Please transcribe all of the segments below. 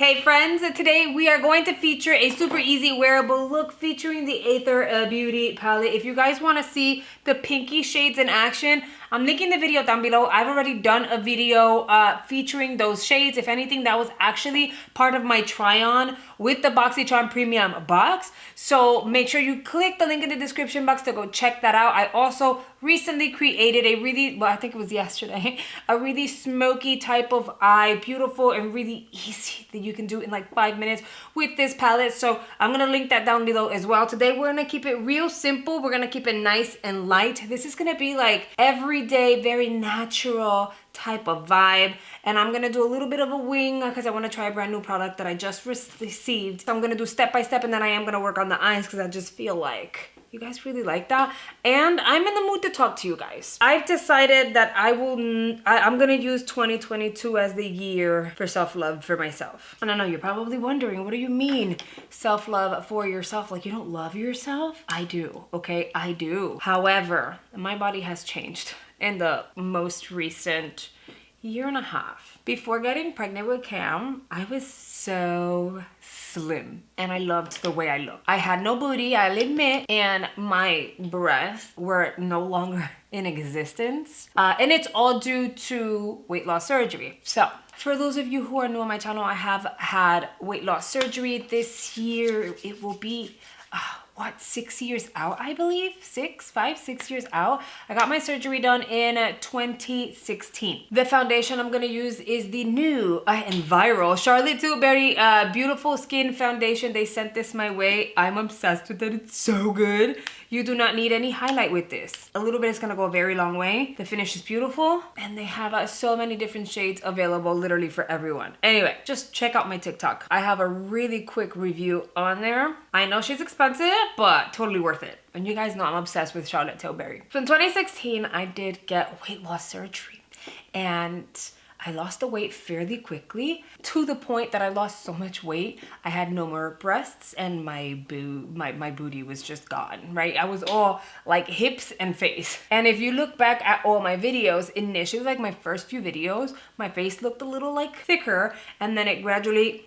Hey friends, today we are going to feature a super easy wearable look featuring the ATHR Beauty Palette. If you guys want to see the pinky shades in action, I'm linking the video down below. I've already done a video featuring those shades. If anything, that was actually part of my try-on with the BoxyCharm Premium box. So make sure you click the link in the description box to go check that out. I also recently created a really, well, I think it was yesterday, a really smoky type of eye, beautiful and really easy that you can do in like 5 minutes with this palette. So I'm gonna link that down below as well. Today we're gonna keep it real simple. We're gonna keep it nice and light. This is gonna be like everyday, very natural type of vibe. And I'm gonna do a little bit of a wing because I wanna try a brand new product that I just received. So I'm gonna do step by step and then I am gonna work on the eyes because I just feel like you guys really like that. And I'm in the mood to talk to you guys. I've decided that I'm gonna use 2022 as the year for self-love for myself. And I know you're probably wondering, what do you mean self-love for yourself? Like you don't love yourself? I do, okay, I do. However, my body has changed in the most recent year and a half. Before getting pregnant with Cam, I was so slim and I loved the way I looked. I had no booty, I'll admit, and my breasts were no longer in existence. And it's all due to weight loss surgery. So for those of you who are new on my channel, I have had weight loss surgery. This year, it will be 6 years out, I believe. 6 years out. I got my surgery done in 2016. The foundation I'm gonna use is the new and viral Charlotte Tilbury Beautiful Skin Foundation. They sent this my way. I'm obsessed with it. It's so good. You do not need any highlight with this. A little bit is gonna go a very long way. The finish is beautiful and they have so many different shades available literally for everyone. Anyway, just check out my TikTok. I have a really quick review on there. I know she's expensive, but totally worth it. And you guys know I'm obsessed with Charlotte Tilbury. So in 2016, I did get weight loss surgery and I lost the weight fairly quickly to the point that I lost so much weight. I had no more breasts and my booty was just gone, right? I was all like hips and face. And if you look back at all my videos, initially like my first few videos, my face looked a little like thicker and then it gradually,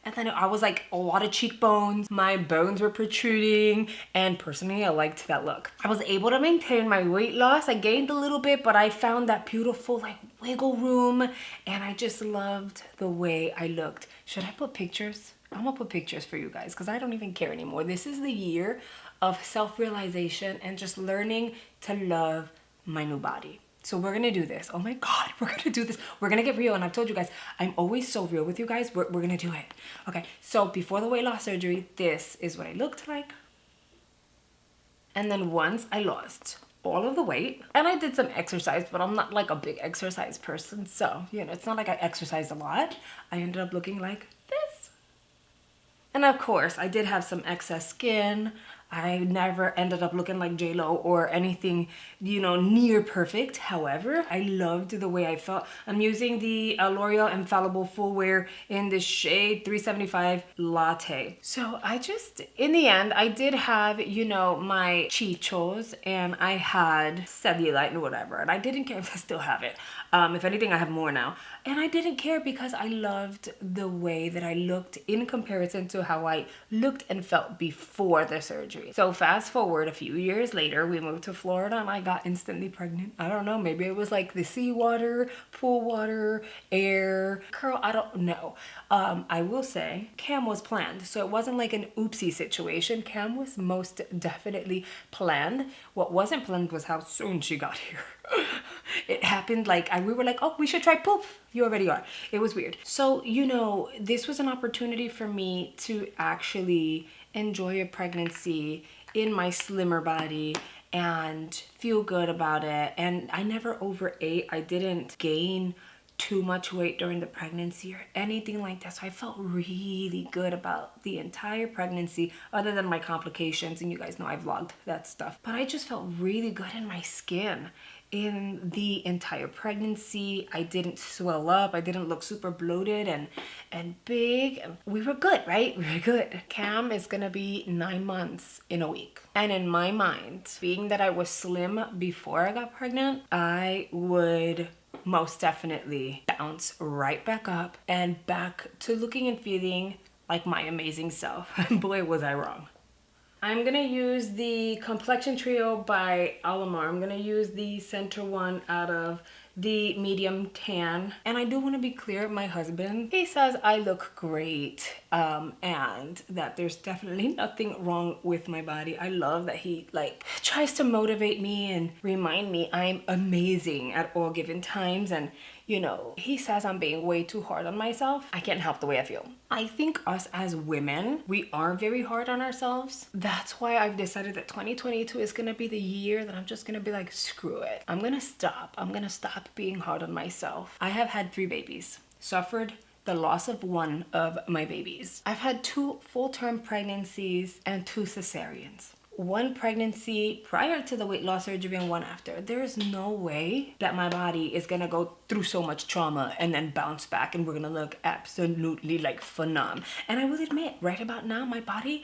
and then I was like a lot of cheekbones, my bones were protruding, and personally I liked that look. I was able to maintain my weight loss. I gained a little bit, but I found that beautiful like wiggle room and I just loved the way I looked. Should I put pictures? I'm gonna put pictures for you guys because I don't even care anymore. This is the year of self-realization and just learning to love my new body. So we're gonna do this. Oh my God, we're gonna do this. We're gonna get real. And I've told you guys, I'm always so real with you guys. We're gonna do it. Okay, so before the weight loss surgery, this is what I looked like. And then once I lost all of the weight, and I did some exercise, but I'm not like a big exercise person. So, you know, it's not like I exercised a lot. I ended up looking like this. And of course, I did have some excess skin. I never ended up looking like J-Lo or anything, you know, near perfect. However, I loved the way I felt. I'm using the L'Oreal Infallible Full Wear in the shade 375 Latte. So I just, in the end, I did have, you know, my chichos and I had cellulite and whatever. And I didn't care if I still have it. If anything, I have more now. And I didn't care because I loved the way that I looked in comparison to how I looked and felt before the surgery. So fast forward a few years later, we moved to Florida and I got instantly pregnant. I don't know, maybe it was like the seawater, pool water, air, girl, I don't know. I will say Cam was planned. So it wasn't like an oopsie situation. Cam was most definitely planned. What wasn't planned was how soon she got here. It happened like, we were like, oh, we should try poof. You already are. It was weird. So, you know, this was an opportunity for me to actually enjoy a pregnancy in my slimmer body and feel good about it. And I never overate. I didn't gain too much weight during the pregnancy or anything like that. So I felt really good about the entire pregnancy other than my complications. And you guys know I vlogged that stuff. But I just felt really good in my skin in the entire pregnancy. I didn't swell up. I didn't look super bloated and big. We were good, right? We were good. Cam is gonna be 9 months in a week. And in my mind, being that I was slim before I got pregnant, I would most definitely bounce right back up and back to looking and feeling like my amazing self. Boy, was I wrong. I'm gonna use the Complexion Trio by Eyeliner. I'm gonna use the center one out of the medium tan. And I do want to be clear, my husband, he says I look great, and that there's definitely nothing wrong with my body. I love that he like tries to motivate me and remind me I'm amazing at all given times. And you know, he says I'm being way too hard on myself. I can't help the way I feel. I think us as women, we are very hard on ourselves. That's why I've decided that 2022 is gonna be the year that I'm just gonna be like, screw it. I'm gonna stop being hard on myself. I have had 3 babies, suffered the loss of one of my babies. I've had 2 full-term pregnancies and 2 cesareans. 1 pregnancy prior to the weight loss surgery and 1 after. There is no way that my body is gonna go through so much trauma and then bounce back and we're gonna look absolutely like phenom. And I will admit, right about now, my body,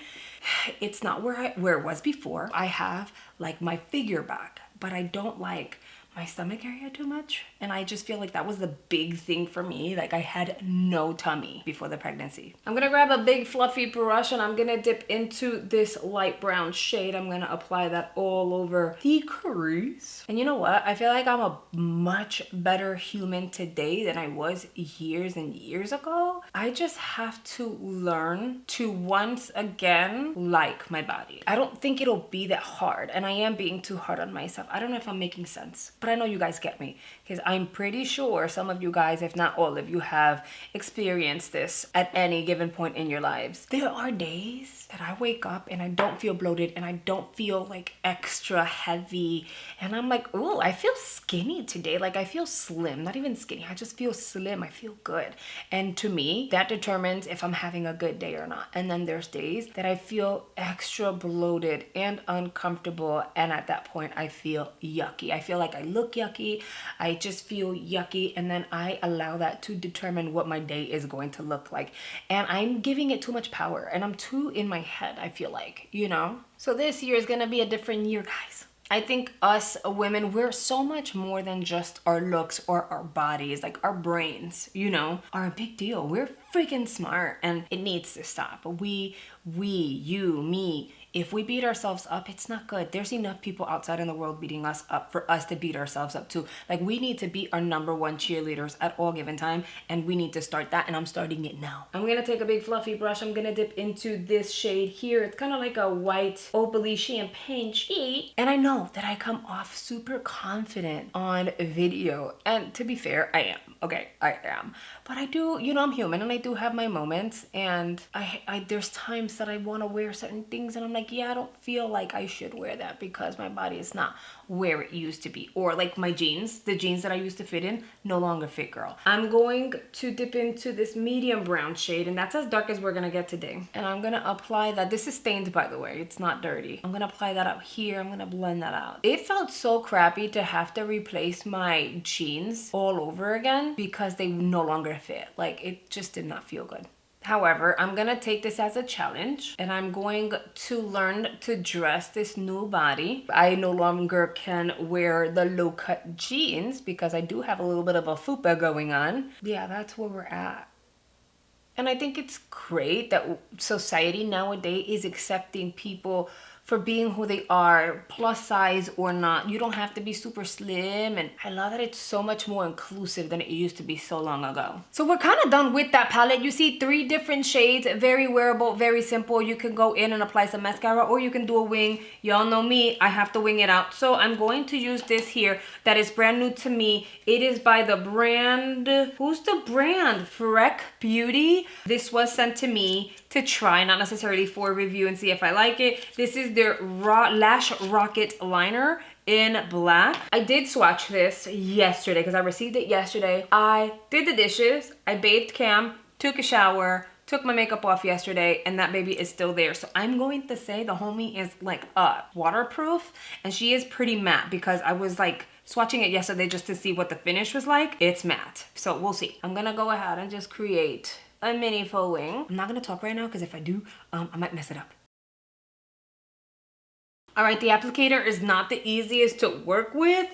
it's not where it was before. I have like my figure back, but I don't like my stomach area too much. And I just feel like that was the big thing for me. Like I had no tummy before the pregnancy. I'm gonna grab a big fluffy brush and I'm gonna dip into this light brown shade. I'm gonna apply that all over the crease. And you know what? I feel like I'm a much better human today than I was years and years ago. I just have to learn to once again like my body. I don't think it'll be that hard, and I am being too hard on myself. I don't know if I'm making sense, but I know you guys get me, because I'm pretty sure some of you guys, if not all of you, have experienced this at any given point in your lives. There are days that I wake up and I don't feel bloated and I don't feel like extra heavy, and I'm like, oh, I feel skinny today. Like I feel slim, not even skinny. I just feel slim. I feel good. And to me, that determines if I'm having a good day or not. And then there's days that I feel extra bloated and uncomfortable, and at that point I feel yucky. I feel like I look yucky. I just feel yucky, and then I allow that to determine what my day is going to look like. And I'm giving it too much power, and I'm too in my head, I feel like, you know? So this year is gonna be a different year, guys. I think us women, we're so much more than just our looks or our bodies. Like our brains, you know, are a big deal. We're freaking smart, and it needs to stop. We, you, me, if we beat ourselves up, it's not good. There's enough people outside in the world beating us up for us to beat ourselves up too. Like we need to be our #1 cheerleaders at all given time, and we need to start that, and I'm starting it now. I'm gonna take a big fluffy brush. I'm gonna dip into this shade here. It's kind of like a white opaly champagne shade. And I know that I come off super confident on video, and to be fair, I am. Okay, I am. But I do, you know, I'm human and I do have my moments, and I there's times that I want to wear certain things and I'm like, yeah, I don't feel like I should wear that because my body is not where it used to be. Or like my jeans, the jeans that I used to fit in no longer fit, girl. I'm going to dip into this medium brown shade, and that's as dark as we're gonna get today. And I'm gonna apply that. This is stained, by the way, it's not dirty. I'm gonna apply that out here. I'm gonna blend that out. It felt so crappy to have to replace my jeans all over again because they no longer fit. Like it just did not feel good. However, I'm gonna take this as a challenge, and I'm going to learn to dress this new body. I no longer can wear the low-cut jeans because I do have a little bit of a fupa going on. Yeah, that's where we're at. And I think it's great that society nowadays is accepting people for being who they are, plus size or not. You don't have to be super slim, and I love that it's so much more inclusive than it used to be so long ago. So we're kind of done with that palette. You see 3 different shades, very wearable, very simple. You can go in and apply some mascara, or you can do a wing. Y'all know me, I have to wing it out. So I'm going to use this here that is brand new to me. It is by the brand, who's the brand? FTC Beauty. This was sent to me to try, not necessarily for review and see if I like it. This is their Lash Rocket liner in black. I did swatch this yesterday because I received it yesterday. I did the dishes, I bathed Cam, took a shower, took my makeup off yesterday, and that baby is still there. So I'm going to say the homie is like waterproof, and she is pretty matte because I was like swatching it yesterday just to see what the finish was like. It's matte, so we'll see. I'm gonna go ahead and just create a mini faux wing. I'm not gonna talk right now because if I do, I might mess it up. All right, the applicator is not the easiest to work with.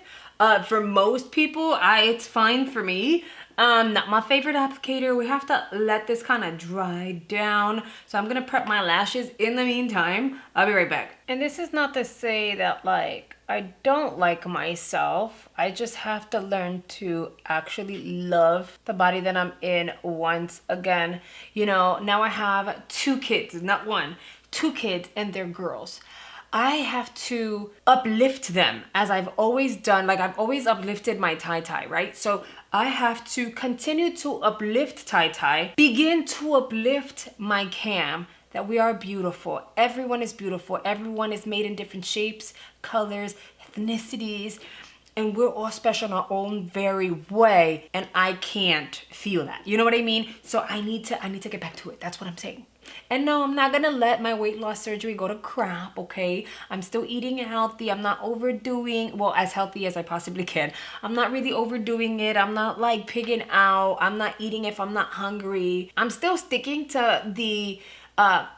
For most people, it's fine for me. Not my favorite applicator. We have to let this kind of dry down. So I'm gonna prep my lashes in the meantime. I'll be right back. And this is not to say that like I don't like myself. I just have to learn to actually love the body that I'm in once again. You know, now I have 2 kids, not 1, 2 kids, and they're girls. I have to uplift them as I've always done. Like I've always uplifted my tie-tie, right? So I have to continue to uplift tie-tie, begin to uplift my cam, that we are beautiful. Everyone is beautiful. Everyone is made in different shapes, colors, ethnicities, and we're all special in our own very way. And I can't feel that. You know what I mean? So I need to get back to it. That's what I'm saying. And no, I'm not gonna let my weight loss surgery go to crap, okay? I'm still eating healthy. I'm not overdoing, well, as healthy as I possibly can. I'm not really overdoing it. I'm not like pigging out. I'm not eating if I'm not hungry. I'm still sticking to the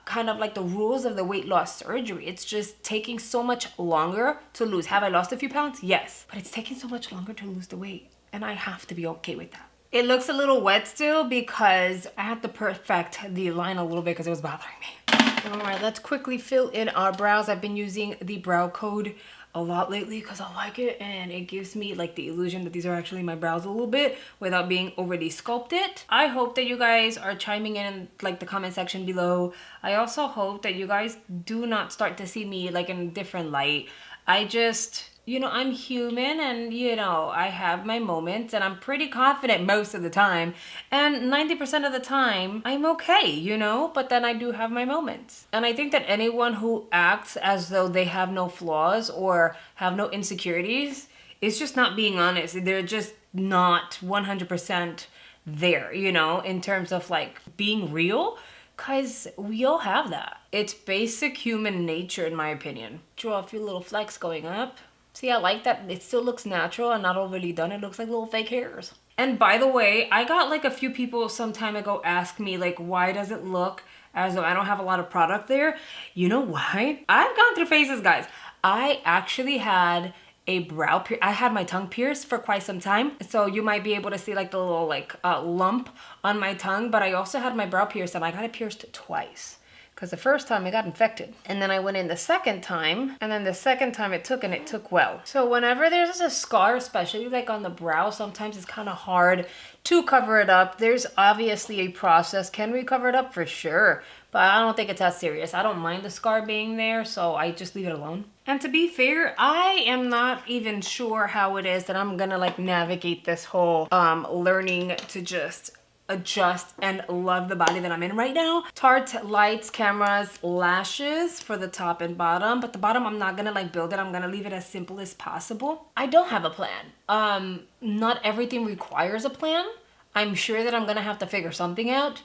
kind of like the rules of the weight loss surgery. It's just taking so much longer to lose. Have I lost a few pounds? Yes. But it's taking so much longer to lose the weight. And I have to be okay with that. It looks a little wet still because I had to perfect the line a little bit because it was bothering me. All right, let's quickly fill in our brows. I've been using the brow code a lot lately because I like it, and it gives me like the illusion that these are actually my brows a little bit without being overly sculpted. I hope that you guys are chiming in like the comment section below. I also hope that you guys do not start to see me like in a different light. I just, you know, I'm human, and you know, I have my moments, and I'm pretty confident most of the time, and 90% of the time I'm okay, you know, but then I do have my moments. And I think that anyone who acts as though they have no flaws or have no insecurities is just not being honest. They're just not 100% there, you know, in terms of like being real. Because we all have that. It's basic human nature, in my opinion. Draw a few little flecks going up. See, I like that. It still looks natural and not overly done. It looks like little fake hairs. And by the way, I got like a few people some time ago ask me like, why does it look as though I don't have a lot of product there? You know why? I've gone through phases, guys. I actually had a brow pierce. I had my tongue pierced for quite some time, so you might be able to see like the little like lump on my tongue. But I also had my brow pierced, and I got it pierced twice because the first time it got infected, and then I went in the second time, and then the second time it took well. So whenever there's a scar, especially like on the brow, sometimes it's kind of hard to cover it up. There's obviously a process. Can we cover it up? For sure, but I don't think it's as serious. I don't mind the scar being there, so I just leave it alone. And to be fair, I am not even sure how it is that I'm gonna like navigate this whole learning to just adjust and love the body that I'm in right now. Tarte lights, cameras, lashes for the top and bottom, but the bottom I'm not gonna like build it. I'm gonna leave it as simple as possible. I don't have a plan. Not everything requires a plan. I'm sure that I'm gonna have to figure something out.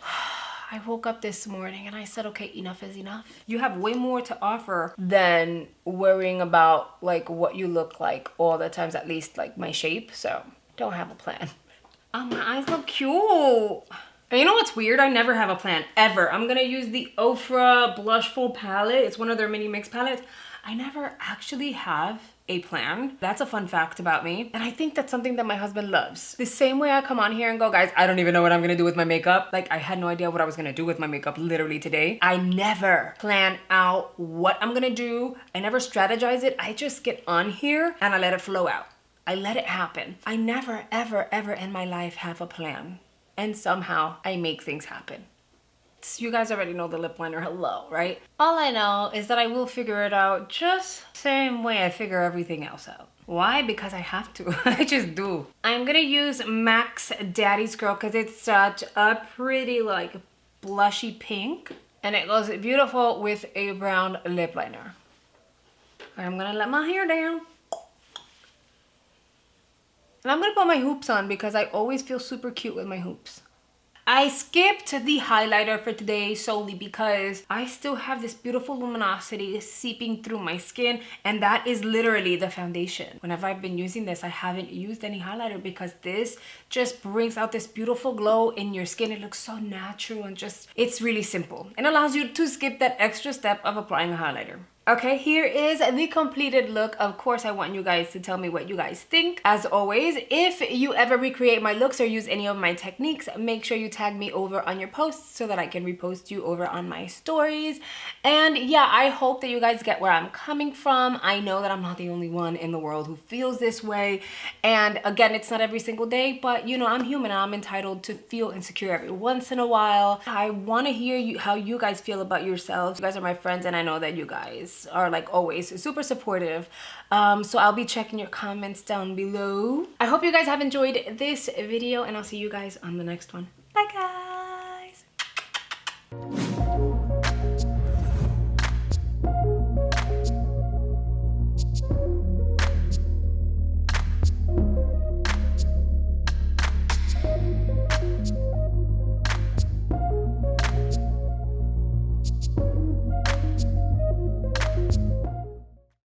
I woke up this morning and I said, okay, enough is enough. You have way more to offer than worrying about like what you look like all the times, at least like my shape. So don't have a plan. Oh, my eyes look cute. And you know what's weird? I never have a plan, ever. I'm gonna use the ATHR Blushful palette. It's one of their mini mix palettes. I never actually have a plan. That's a fun fact about me. And I think that's something that my husband loves. The same way I come on here and go, guys, I don't even know what I'm gonna do with my makeup. Like, I had no idea what I was gonna do with my makeup literally today. I never plan out what I'm gonna do. I never strategize it. I just get on here and I let it flow out. I let it happen. I never, ever, ever in my life have a plan. And somehow I make things happen. So you guys already know the lip liner, hello, right? All I know is that I will figure it out just the same way I figure everything else out. Why? Because I have to. I just do. I'm gonna use MAC's Daddy's Girl because it's such a pretty like blushy pink. And it goes beautiful with a brown lip liner. I'm gonna let my hair down. And I'm gonna put my hoops on because I always feel super cute with my hoops. I skipped the highlighter for today solely because I still have this beautiful luminosity seeping through my skin, and that is literally the foundation. Whenever I've been using this, I haven't used any highlighter because this just brings out this beautiful glow in your skin. It looks so natural and just, it's really simple and allows you to skip that extra step of applying a highlighter. Okay, here is the completed look. Of course, I want you guys to tell me what you guys think. As always, if you ever recreate my looks or use any of my techniques, make sure you tag me over on your posts so that I can repost you over on my stories. And yeah, I hope that you guys get where I'm coming from. I know that I'm not the only one in the world who feels this way. And again, it's not every single day, but you know, I'm human and I'm entitled to feel insecure every once in a while. I want to hear how you guys feel about yourselves. You guys are my friends and I know that you guys are like always super supportive. So I'll be checking your comments down below. I hope you guys have enjoyed this video and I'll see you guys on the next one. Bye guys.